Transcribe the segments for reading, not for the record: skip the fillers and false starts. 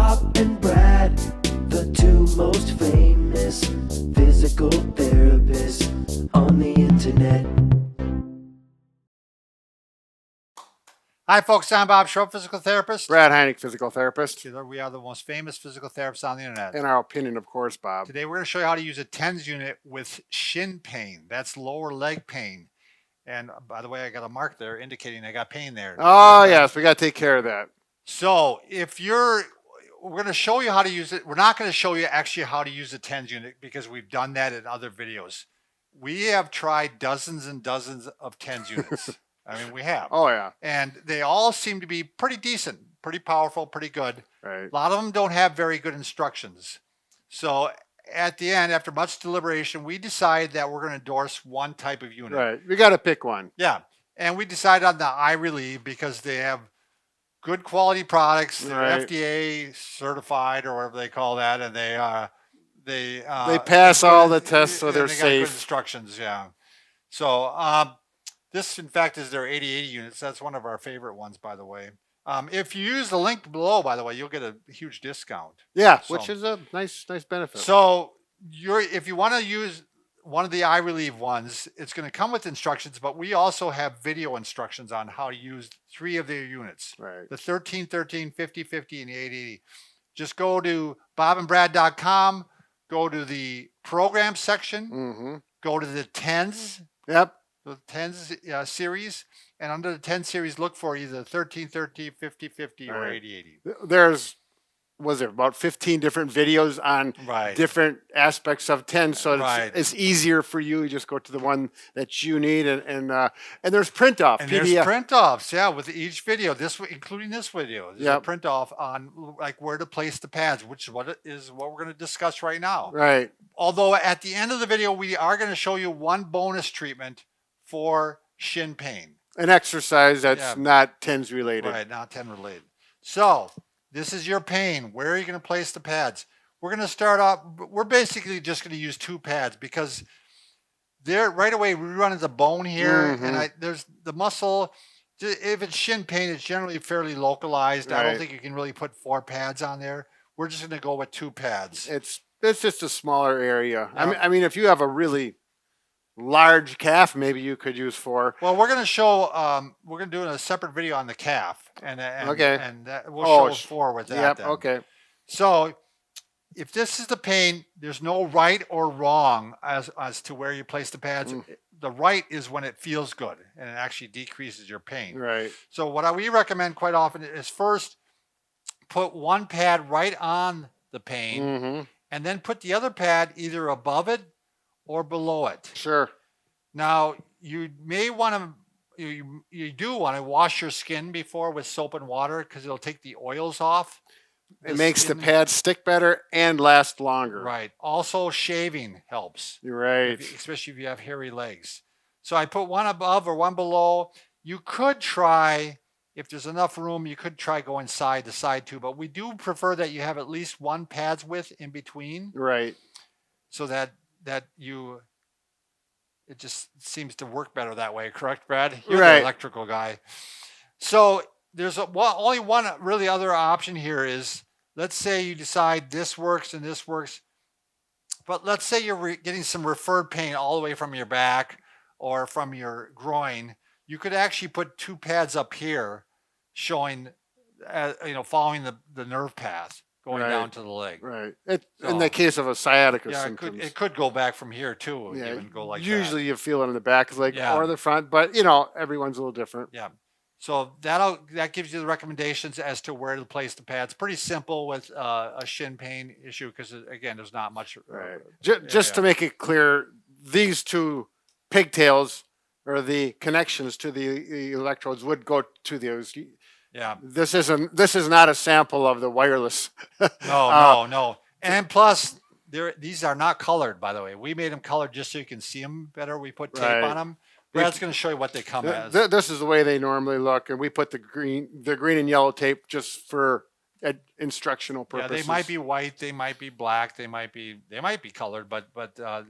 Bob and Brad, the two most famous physical therapists on the internet. Hi, folks. I'm Bob Schroep, physical therapist. Brad Heineck, physical therapist. We are the most famous physical therapists on the internet. In our opinion, of course, Bob. Today, we're going to show you how to use a TENS unit with shin pain. That's lower leg pain. And by the way, I got a mark there indicating I got pain there. Oh, yes. We got to take care of that. So we're going to show you how to use it. We're not going to show you actually how to use the TENS unit because we've done that in other videos. We have tried dozens and dozens of TENS units. I mean, we have. Oh, yeah. And they all seem to be pretty decent, pretty powerful, pretty good. Right. A lot of them don't have very good instructions. So at the end, after much deliberation, we decided that we're going to endorse one type of unit. Right. We got to pick one. Yeah. And we decided on the I Relieve because they have good quality products. They're Right. FDA certified or whatever they call that. And they pass all the tests, so they're they got good safe. instructions. Yeah. So this, in fact, is their 8080 units. That's one of our favorite ones, by the way. If you use the link below, by the way, you'll get a huge discount. Yeah, So- which is a nice benefit. So if you want to use one of the I Relieve ones, it's going to come with instructions, but we also have video instructions on how to use 3 of their units. Right. The 1313, 5050, and the 880. Just go to bobandbrad.com, go to the program section, Mm-hmm. go to the TENS, Yep. the TENS series, and under the 10 series, look for either 1330, 5050, or Right. 8080. Was there about 15 different videos on Right. different aspects of 10, so Right. it's easier for you. You just go to the one that you need, and there's print off And PDF. there's print offs, yeah, with each video. Including this video. There's a Yep. print off on like where to place the pads, which is what we're going to discuss right now. Right. Although at the end of the video, we are going to show you one bonus treatment for shin pain. An exercise that's Yeah. not TENS related. Right, not 10 related. So this is your pain. Where are you going to place the pads? We're going to start off. We're basically just going to use 2 pads because there right away we run into bone here, Mhm. and there's the muscle. If it's shin pain, it's generally fairly localized. I don't Right. think you can really put 4 pads on there. We're just going to go with 2 pads. It's just a smaller area. Yeah. I mean, if you have a really large calf, maybe you could use 4. Well, we're going to show. We're going to do a separate video on the calf, and Okay. and we'll show 4 with that. Yep. then. Okay. So, if this is the pain, there's no right or wrong as to where you place the pads. The right is when it feels good and it actually decreases your pain. Right. So what we recommend quite often is first put one pad right on the pain Mm-hmm. and then put the other pad either above it or below it. Sure. Now, you may want to, you do want to wash your skin before with soap and water because it'll take the oils off. It makes the skin- pad stick better and last longer. Right. Also, shaving helps. You're right. Especially if you have hairy legs. So I put one above or one below. You could try, if there's enough room, you could try going side to side too, but we do prefer that you have at least one pad's width in between Right. so that it just seems to work better that way. Correct, Brad? You're Right. the electrical guy. So there's only one really other option here is, let's say you decide this works and this works, but let's say you're getting some referred pain all the way from your back or from your groin. You could actually put 2 pads up here showing, following the nerve path going Right. down to the leg. Right. So- In the case of a sciatica Yeah, symptoms. it could go back from here too. Yeah, Even go like usually you feel it in the back of the leg Yeah. or the front, but everyone's a little different. that. Yeah. So that gives you the recommendations as to where to place the pads. Pretty simple with a shin pain issue because again, there's not much. Right. Just to make it clear, these 2 pigtails or the connections to the electrodes would go to those. Yeah. This is not a sample of the wireless. No. And plus, these are not colored, by the way. We made them colored just so you can see them better. We put tape Right. on them. Brad's going to show you what they come as. This is the way they normally look, and we put the green and yellow tape just for instructional Yeah, purposes. they might be white, they might be black, they might be colored, but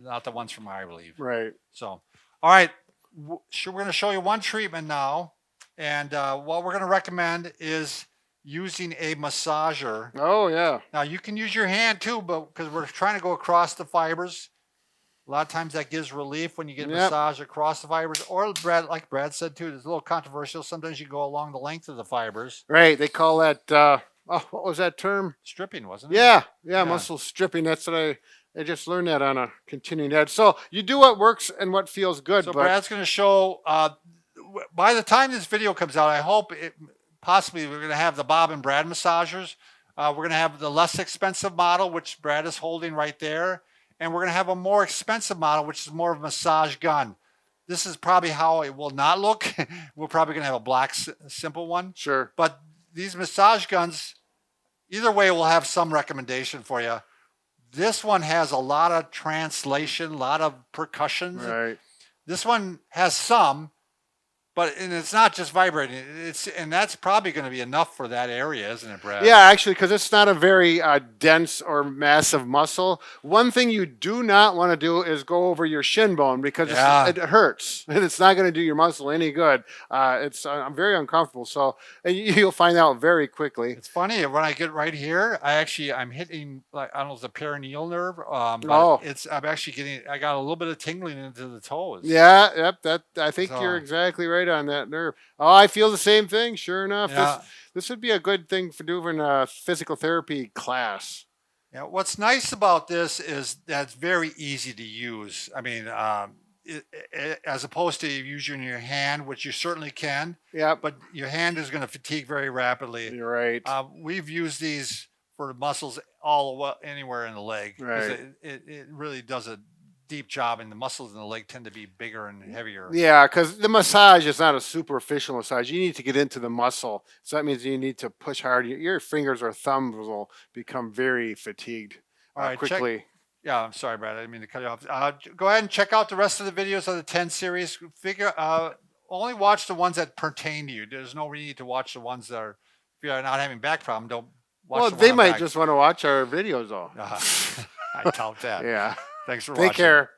not the ones from I Relieve. Right. So, all right, we're going to show you one treatment now, and what we're going to recommend is using a massager. Oh yeah. Now you can use your hand too, but because we're trying to go across the fibers, a lot of times that gives relief when you get Yep. massage across the fibers. Or Brad, like Brad said too, it's a little controversial. Sometimes you go along the length of the fibers. Right. They call that. Oh, what was that term? Stripping, wasn't it? Yeah, muscle stripping. That's what I just learned that on a continuing ed. So you do what works and what feels good. So but Brad's going to show. By the time this video comes out, I hope possibly we're going to have the Bob and Brad massagers. We're going to have the less expensive model, which Brad is holding right there, and we're going to have a more expensive model, which is more of a massage gun. This is probably how it will not look. We're probably going to have a black simple one. Sure. But these massage guns, either way, we'll have some recommendation for you. This one has a lot of translation, a lot of percussions. Right. This one has some, and it's not just vibrating. And that's probably going to be enough for that area, isn't it, Brad? Yeah, actually, because it's not a very dense or massive muscle. One thing you do not want to do is go over your shin bone because it hurts and it's not going to do your muscle any good. I'm very uncomfortable. So you'll find out very quickly. It's funny when I get right here, I'm hitting like I don't know, it's the perineal nerve. I'm actually I got a little bit of tingling into the toes. Yeah, yep. I think you're exactly right on that nerve. Oh, I feel the same thing. Sure enough, this would be a good thing for doing a physical therapy class. Yeah, what's nice about this is that it's very easy to use. I mean, as opposed to using your hand, which you certainly can. Yeah. But your hand is going to fatigue very rapidly. You're right. We've used these for muscles anywhere in the leg. Right. It really does a deep job, and the muscles in the leg tend to be bigger and heavier. Yeah, because the massage is not a superficial massage. You need to get into the muscle. So that means you need to push hard. Your fingers or thumbs will become very fatigued quickly. I'm sorry, Brad. I didn't mean to cut you off. Go ahead and check out the rest of the videos of the 10 series. Only watch the ones that pertain to you. There's no need to watch the ones that are, if you're not having back problem, don't watch. Well, they might just want to watch our videos, though. I doubt that. Yeah. Thanks for watching. Take care.